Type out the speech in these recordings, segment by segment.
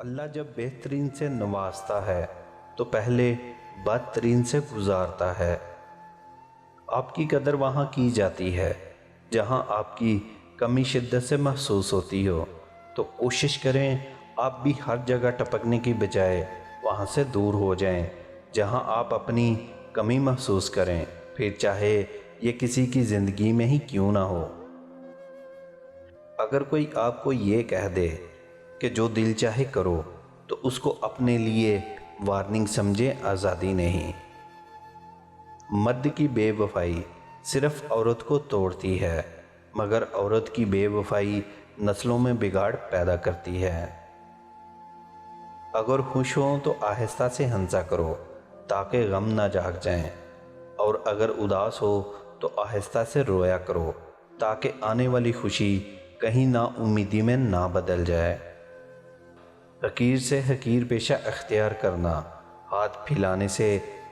اللہ जब बेहतरीन से नवाजता है तो पहले बदतरीन से गुजारता है। आपकी कदर वहाँ की जाती है जहाँ आपकी कमी शिद्दत से महसूस होती हो, तो कोशिश करें आप भी हर जगह टपकने की बजाय वहाँ से दूर हो जाएं जहाँ आप अपनी कमी महसूस करें, फिर चाहे ये किसी की ज़िंदगी में ही क्यों ना हो। अगर कोई आपको ये कह दे कि जो दिल चाहे करो, तो उसको अपने लिए वार्निंग समझे, आज़ादी नहीं। मर्द की बेवफाई सिर्फ औरत को तोड़ती है, मगर औरत की बेवफाई नस्लों में बिगाड़ पैदा करती है। अगर खुश हो तो आहिस्ता से हंसा करो ताकि गम ना जाग जाएं, और अगर उदास हो तो आहिस्ता से रोया करो ताकि आने वाली खुशी कहीं ना उम्मीदी में ना बदल जाए। हकीर से हकीर पेशा अख्तियार करना हाथ फैलाने से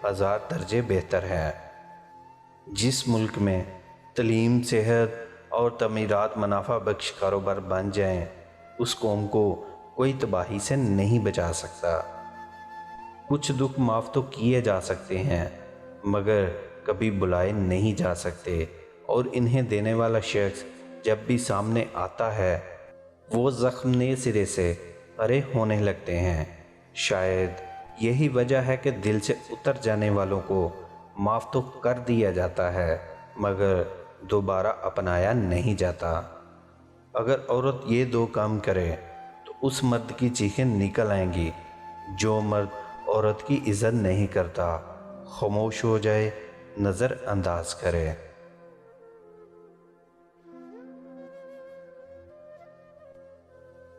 1000 दर्जे बेहतर है। जिस मुल्क में तलीम, सेहत और तमीरात मुनाफा बख्श कारोबार बन जाएं, उस कौम को कोई तबाही से नहीं बचा सकता। कुछ दुख माफ़ तो किए जा सकते हैं, मगर कभी बुलाए नहीं जा सकते, और इन्हें देने वाला शख्स जब भी सामने आता है वो ज़ख्म नए सिरे से हरे होने लगते हैं। शायद यही वजह है कि दिल से उतर जाने वालों को माफ़ तो कर दिया जाता है, मगर दोबारा अपनाया नहीं जाता। अगर औरत ये 2 काम करे तो उस मर्द की चीखें निकल आएंगी। जो मर्द औरत की इज़्ज़त नहीं करता, खामोश हो जाए, नज़र अंदाज करे।